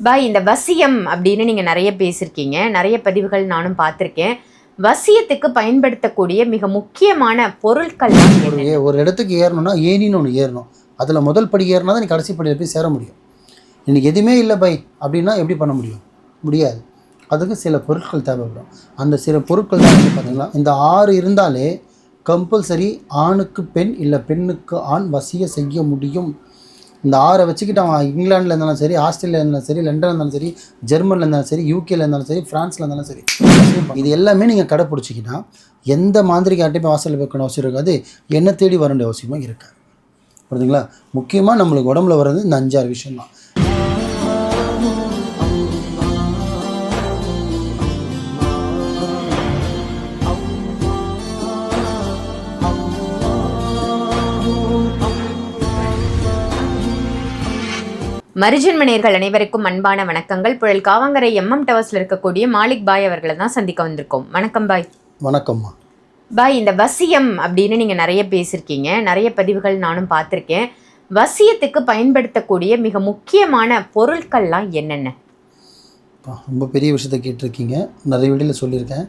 பாய், இந்த வசியம் அப்படின்னு நீங்கள் நிறைய பேசியிருக்கீங்க, நிறைய பதிவுகள் நானும் பார்த்துருக்கேன். வசியத்துக்கு பயன்படுத்தக்கூடிய மிக முக்கியமான பொருட்கள் ஒரு இடத்துக்கு ஏறணும்னா ஏனின்னு ஒன்று ஏறணும். அதில் முதல் படி ஏறினா தான் நீ கடைசி படியில் போய் சேர முடியும். இன்றைக்கி எதுவுமே இல்லை பை அப்படின்னா எப்படி பண்ண முடியும்? முடியாது. அதுக்கு சில பொருட்கள் தேவைப்படும். அந்த சில பொருட்கள் தான் வந்து பார்த்திங்கன்னா, இந்த 6 இருந்தாலே கம்பல்சரி ஆணுக்கு பெண் இல்லை பெண்ணுக்கு ஆண் வசிய செய்ய முடியும். இந்த 6 வச்சுக்கிட்டு அவன் இங்கிலாண்டில் இருந்தாலும் சரி, ஆஸ்திரேலியா இருந்தாலும் சரி, லண்டனில் இருந்தாலும் சரி, ஜெர்மனில் இருந்தாலும் சரி, யூகேல இருந்தாலும் சரி, ஃப்ரான்ஸில் இருந்தாலும் சரி, இது எல்லாமே நீங்கள் கடைப்பிடிச்சிக்கிட்டா எந்த மாந்திரிகாட்டையும் போய் வாசலில் வைக்கணும் அவசியம் இருக்காது. என்ன தேடி வர வேண்டிய அவசியமாக இருக்காது. புரியுதுங்களா? முக்கியமாக நம்மளுக்கு உடம்புல வர்றது இந்த 5-6 விஷயம் தான். மரிஜன்ம நேயர்கள் அனைவருக்கும் அன்பான வணக்கங்கள். புழல் காவங்கரை MM டவர்ஸில் இருக்கக்கூடிய மாலிக் பாய் அவர்களை தான் சந்திக்க வந்திருக்கோம். வணக்கம் பாய். வணக்கம்மா. பாய், இந்த வசியம் அப்படின்னு நீங்கள் நிறைய பேசியிருக்கீங்க, நிறைய பதிவுகள் நானும் பார்த்துருக்கேன். வசியத்துக்கு பயன்படுத்தக்கூடிய மிக முக்கியமான பொருட்கள்லாம் என்னென்ன? ரொம்ப பெரிய விஷயத்தை கேட்டிருக்கீங்க. நிறைய வீடியோவில் சொல்லியிருக்கேன்.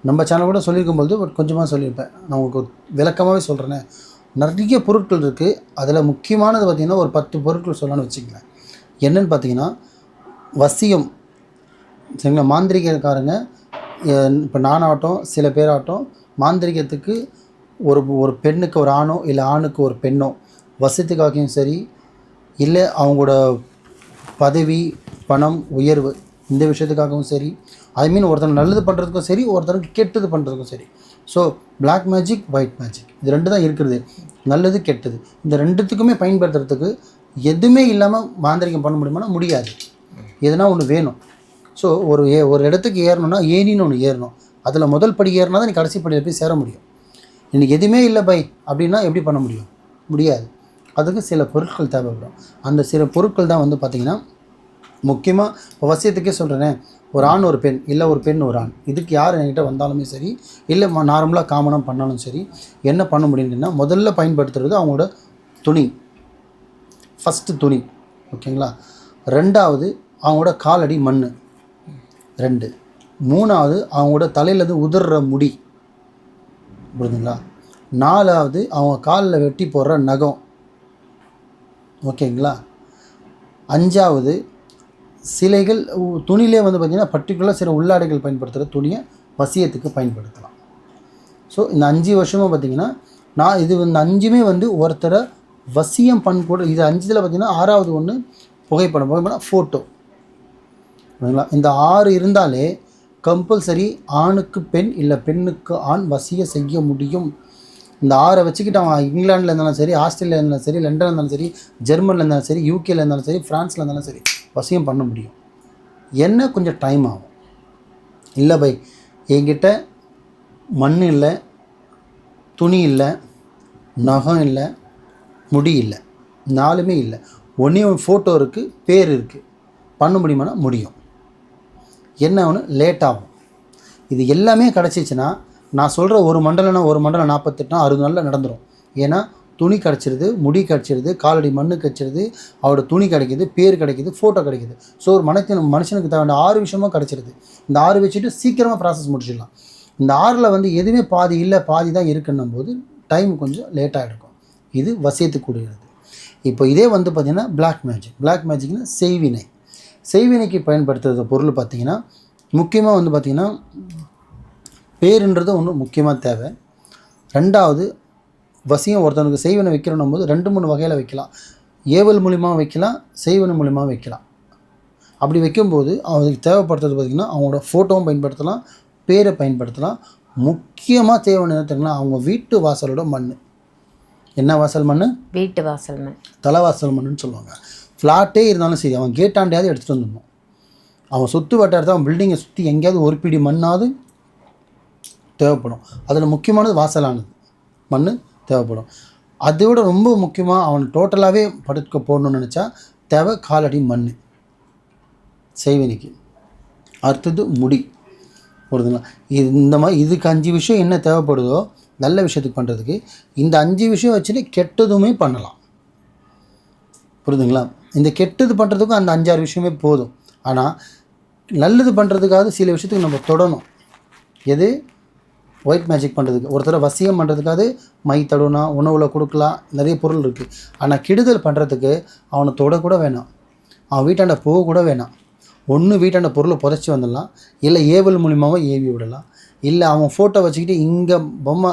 நம்ம சேனல் கூட சொல்லியிருக்கும்போது கொஞ்சமாக சொல்லியிருப்பேன். நான் உங்களுக்கு விளக்கமாகவே சொல்கிறேன்னே. நிறைய பொருட்கள் இருக்குது. அதில் முக்கியமானது பார்த்திங்கன்னா ஒரு 10 பொருட்கள் சொல்லலான்னு வச்சுக்கங்களேன். என்னென்னு பார்த்தீங்கன்னா, வசியம் சரிங்களா? மாந்திரிகக்காரங்க இப்போ நானாகட்டும் சில பேராகட்டும் மாந்திரிகத்துக்கு ஒரு பெண்ணுக்கு ஒரு ஆணோ இல்லை ஆணுக்கு ஒரு பெண்ணோ வசியத்துக்காகவும் சரி, இல்லை அவங்களோட பதவி பணம் உயர்வு இந்த விஷயத்துக்காகவும் சரி, ஐ மீன் ஒருத்தர் நல்லது பண்ணுறதுக்கும் சரி, ஒருத்தருக்கு கெட்டது பண்ணுறதுக்கும் சரி. So black magic, white magic இது 2 தான் இருக்கிறது. நல்லது கெட்டது இந்த 2த்துக்குமே பயன்படுத்துறதுக்கு எதுவுமே இல்லாமல் மாந்திரிகம் பண்ண முடியுமானா முடியாது. எதுனா ஒன்று வேணும். ஸோ ஒரு இடத்துக்கு ஏறணும்னா ஏனின்னு ஒன்று ஏறணும். அதில் முதல் படி ஏறினா தான் நீ கடைசி படியில் போய் சேர முடியும். இன்றைக்கி எதுவுமே இல்லை பை அப்படின்னா எப்படி பண்ண முடியும்? முடியாது. அதுக்கு சில பொருட்கள் தேவைப்படும். அந்த சில பொருட்கள் தான் வந்து பார்த்திங்கன்னா முக்கியமாக இப்போ வசியத்துக்கே சொல்கிறேனே, ஒரு ஆண் ஒரு பெண் இல்லை ஒரு பெண் ஒரு ஆண், இதுக்கு யார் என்கிட்ட வந்தாலுமே சரி, இல்லை நார்மலாக காமனாக பண்ணாலும் சரி, என்ன பண்ண முடியும்னா முதல்ல பயன்படுத்துகிறது அவங்களோட துணி. ஃபஸ்ட்டு துணி, ஓகேங்களா? 2வது அவங்களோட காலடி மண், 2. 3வது அவங்களோட தலையிலேருந்து உதிர்ற முடி, புரியுதுங்களா? 4வது அவங்க காலில் வெட்டி போடுற நகம், ஓகேங்களா? 5வது சிலைகள் துணியிலே வந்து பார்த்திங்கன்னா பர்டிகுலராக சில உள்ளாடைகள் பயன்படுத்துகிற துணியை வசியத்துக்கு பயன்படுத்தலாம். ஸோ இந்த 5 வருஷமாக பார்த்திங்கன்னா நான் இந்த 5மே வந்து ஒருத்தரை வசியம் கூட. இது 5இல் பார்த்திங்கன்னா 6வது ஒன்று புகைப்படம் ஃபோட்டோ, ஓகேங்களா? இந்த 6 இருந்தாலே கம்பல்சரி ஆணுக்கு பெண் இல்லை பெண்ணுக்கு ஆண் வசிய செய்ய முடியும். இந்த 6 வச்சுக்கிட்டு அவன் இங்கிலாண்டில் இருந்தாலும் சரி, ஆஸ்திரேலியா இருந்தாலும் சரி, லண்டனில் இருந்தாலும் சரி, ஜெர்மனில் இருந்தாலும் சரி, யூகேல இருந்தாலும் சரி, ஃப்ரான்ஸில் இருந்தாலும் சரி, வசியம் பண்ண முடியும். என்ன கொஞ்சம் டைம் ஆகும். இல்லை பை என்கிட்ட மண் இல்லை, துணி இல்லை, நகம் இல்லை, முடி இல்லை, 4மே இல்லை, ஒன்றே ஃபோட்டோ இருக்குது, பேர் இருக்குது, பண்ண முடியுமானா முடியும். என்ன ஒன்று லேட் ஆகும். இது எல்லாமே கிடச்சிச்சின்னா நான் சொல்கிற ஒரு மண்டலம்னா 48 60 நாளில் நடந்துடும். ஏன்னா துணி கிடச்சிருது, முடி கிடச்சிருது, காலடி மண் கிடச்சிருது, அவரோட துணி கிடைக்கிது, பேர் கிடைக்கிது, ஃபோட்டோ கிடைக்கிது. ஸோ ஒரு மனுஷனுக்கு தேவையான 6 விஷயமும் கிடச்சிருது. இந்த 6 வச்சுட்டு சீக்கிரமாக ப்ராசஸ் முடிச்சிடலாம். இந்த 6ல் வந்து எதுவுமே பாதி இல்லை பாதி தான் இருக்குன்னும் போது டைம் கொஞ்சம் லேட்டாக எடுக்கும். இது வசியத்துக்கு கூடியது. இப்போ இதே வந்து பார்த்திங்கன்னா பிளாக் மேஜிக்னா செய்வினைக்கு பயன்படுத்துகிற பொருள் பார்த்திங்கன்னா முக்கியமாக வந்து பார்த்திங்கன்னா பேருன்றது ஒன்று முக்கியமாக தேவை. 2வது வசியம் ஒருத்தனுக்கு செய்வனை வைக்கிறோன்னும் போது 2-3 வகையில் வைக்கலாம். ஏவல் மூலிமா வைக்கலாம், செய்வனை மூலிமா வைக்கலாம். அப்படி வைக்கும்போது அவங்களுக்கு தேவைப்படுத்துறது பார்த்திங்கன்னா அவங்களோட ஃபோட்டோவும் பயன்படுத்தலாம், பேரை பயன்படுத்தலாம். முக்கியமாக தேவையான என்னத்துக்குன்னா அவங்க வீட்டு வாசலோட மண். என்ன வாசல் மண்? வீட்டு வாசல் மண், தலைவாசல் மண்ணுன்னு சொல்லுவாங்க. ஃப்ளாட்டே இருந்தாலும் சரி, அவன் கேட்டாண்டையாவது எடுத்துகிட்டு வந்துடணும். அவன் சுற்று வட்டாரத்தை அவன் பில்டிங்கை சுற்றி எங்கேயாவது ஒரு பிடி மண்ணாவது தேவைப்படும். அதில் முக்கியமானது வாசலானது மண் தேவைப்படும். அதோட ரொம்ப முக்கியமாக அவன் டோட்டலாகவே படுக்க போடணும்னு நினச்சா தேவை காலடி மண் செய்வினைக்கு. அடுத்தது முடி, புரியுதுங்களா? இந்த மாதிரி இதுக்கு 5 விஷயம் என்ன தேவைப்படுதோ நல்ல விஷயத்துக்கு பண்ணுறதுக்கு, இந்த 5 விஷயம் வச்சுட்டு கெட்டதுமே பண்ணலாம். புரியுதுங்களா? இந்த கெட்டது பண்ணுறதுக்கும் அந்த 5-6 விஷயமே போதும். ஆனால் நல்லது பண்ணுறதுக்காக சில விஷயத்துக்கு நம்ம தொடணும். எது? ஒயிட் மேஜிக் பண்ணுறதுக்கு, ஒருத்தரை வசியம் பண்ணுறதுக்காக மை தடவுனா, உணவில் கொடுக்கலாம், நிறைய பொருள் இருக்குது. ஆனால் கெடுதல் பண்ணுறதுக்கு அவனை தொடக்கூட வேணாம், அவன் வீட்டாண்ட போக கூட வேணாம். ஒன்று வீட்டாண்ட பொருளை புதைச்சி வந்துடலாம், இல்லை ஏவல் மூலியமாகவும் ஏவி விடலாம், இல்லை அவன் ஃபோட்டோ வச்சுக்கிட்டு இங்கே பொம்மை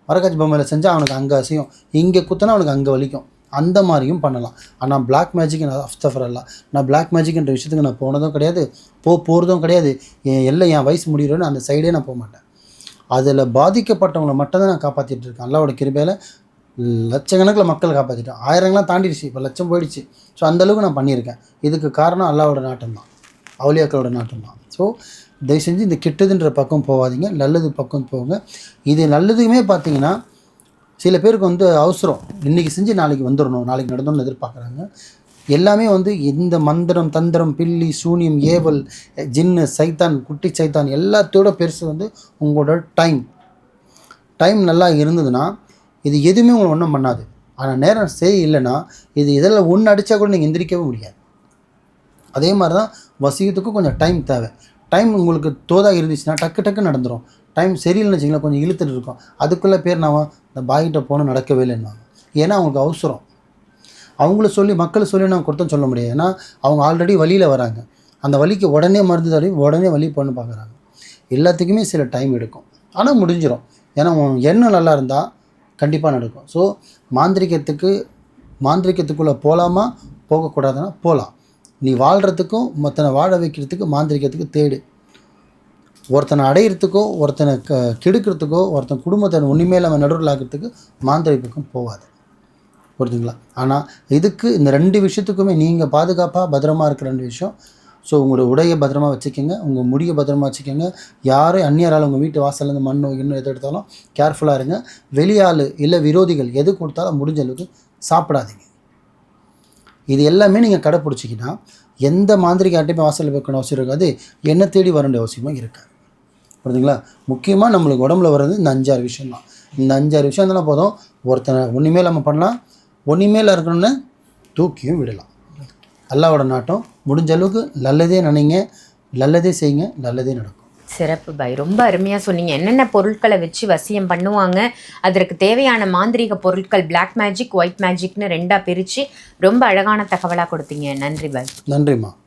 வரக்காட்சி பொம்மையில் செஞ்சால் அவனுக்கு அங்கே அசையும், இங்கே குத்தினா அவனுக்கு அங்கே வலிக்கும், அந்த மாதிரியும் பண்ணலாம். ஆனால் பிளாக் மேஜிக் அஃப்தஃபரல்லாம் நான் பிளாக் மேஜிக்ன்ற விஷயத்துக்கு நான் போனதும் கிடையாது, போகிறதும் கிடையாது. என் வயசு முடிகிறோன்னு அந்த சைடே நான் போக மாட்டேன். அதில் பாதிக்கப்பட்டவங்களை மட்டும்தான் நான் காப்பாற்றிட்டு இருக்கேன். அல்லாவோட கிருபையில் லட்சக்கணக்கில் மக்கள் காப்பாற்றிட்டேன். ஆயிரங்களாம் தாண்டிடுச்சு, இப்போ லட்சம் போயிடுச்சு. ஸோ அந்தளவுக்கு நான் பண்ணியிருக்கேன். இதுக்கு காரணம் அல்லாவோட நாட்டம் தான், அவுலியாக்களோட நாட்டம் தான். ஸோ தயவு செஞ்சு இந்த கெட்டதுன்ற பக்கம் போகாதீங்க, நல்லது பக்கம் போங்க. இது நல்லதுமே பார்த்தீங்கன்னா சில பேருக்கு வந்து அவசரம், இன்றைக்கி செஞ்சு நாளைக்கு வந்துடணும், நாளைக்கு நடந்தணும்னு எதிர்பார்க்குறாங்க. எல்லாமே வந்து இந்த மந்திரம் தந்திரம் பில்லி சூனியம் ஏவல் ஜின்னு சைத்தான் குட்டி சைத்தான் எல்லாத்தோட பெருசு வந்து உங்களோட டைம் நல்லா இருந்ததுன்னா இது எதுவுமே உங்களை ஒன்றும் பண்ணாது. ஆனால் நேரம் சரி இல்லைன்னா இது இதெல்லாம் ஒன்று அடித்தா கூட நீங்கள் எந்திரிக்கவே முடியாது. அதே மாதிரி தான் வசியத்துக்கும் கொஞ்சம் டைம் தேவை. டைம் உங்களுக்கு தோதாக இருந்துச்சுன்னா டக்கு நடந்துடும். டைம் சரியில்லைன்னு வச்சிங்களேன், கொஞ்சம் இழுத்துட்டு இருக்கும். அதுக்குள்ளே பேர் நான் இந்த பாய்கிட்ட போனால் நடக்கவே இல்லைன்னு, ஏன்னா அவங்களுக்கு அவசரம். அவங்கள சொல்லி மக்களை சொல்லி நான் குற்றம் சொல்ல முடியாது. ஏன்னா அவங்க ஆல்ரெடி வழியில் வராங்க, அந்த வலிக்கு உடனே மருந்து தடவி உடனே வலி பண்ண பார்க்குறாங்க. எல்லாத்துக்குமே சில டைம் எடுக்கும், ஆனால் முடிஞ்சிடும். ஏன்னா எண்ணம் நல்லா இருந்தால் கண்டிப்பாக நடக்கும். ஸோ மாந்திரிகத்துக்குள்ளே போகலாமா போகக்கூடாதுன்னா போகலாம். நீ வாழ்கிறதுக்கும் மற்றனை வாழ வைக்கிறதுக்கு மாந்திரிகத்துக்கு தேடு. ஒருத்தனை அடையிறதுக்கோ ஒருத்தனை கெடுக்கிறதுக்கோ ஒருத்தன் குடும்பத்தை ஒன்றுமே இல்லாமல் நடுவில் ஆகிறதுக்கு மாந்திரிகத்துக்கும் போகாது, புரிஞ்சுங்களா? ஆனால் இதுக்கு இந்த 2 விஷயத்துக்குமே நீங்கள் பாதுகாப்பாக பத்திரமா இருக்கிற 2 விஷயம். ஸோ உங்களோட உடையை பத்திரமா வச்சுக்கோங்க, உங்கள் முடியை பத்திரமா வச்சுக்கோங்க. யாரும் அந்நியரால் உங்கள் வீட்டு வாசலேருந்து மண்ணோ இன்னும் எது எடுத்தாலும் கேர்ஃபுல்லாக இருங்க. வெளியாள் இல்லை விரோதிகள் எது கொடுத்தாலும் முடிஞ்ச அளவுக்கு சாப்பிடாதீங்க. இது எல்லாமே நீங்கள் கடைப்பிடிச்சிக்கின்னா எந்த மாந்திரிகாட்டையுமே வாசலில் வைக்கணும் அவசியம் இருக்காது, என்ன தேடி வர வேண்டிய அவசியமாக இருக்காது, புரியுதுங்களா? முக்கியமாக நம்மளுக்கு உடம்புல வர்றது இந்த 5-6 விஷயம் தான். இந்த 5-6 விஷயம் தானே போதும். ஒருத்தனை ஒன்றுமே இல்லாமல் பண்ணலாம், ஒன்றுமே இல்லை இருக்கணும்னு தூக்கியும் விடலாம். அல்லாவோட நாட்டம். முடிஞ்ச அளவுக்கு நல்லதே நினைங்க, நல்லதே செய்யுங்க, நல்லதே நடக்கும். சிறப்பு பாய், ரொம்ப அருமையாக சொன்னீங்க. என்னென்ன பொருட்களை வச்சு வசியம் பண்ணுவாங்க, அதற்கு தேவையான மாந்திரீக பொருட்கள் பிளாக் மேஜிக் ஒயிட் மேஜிக்னு 2ஆக பிரித்து ரொம்ப அழகான தகவலாக கொடுத்தீங்க. நன்றி பாய். நன்றிம்மா.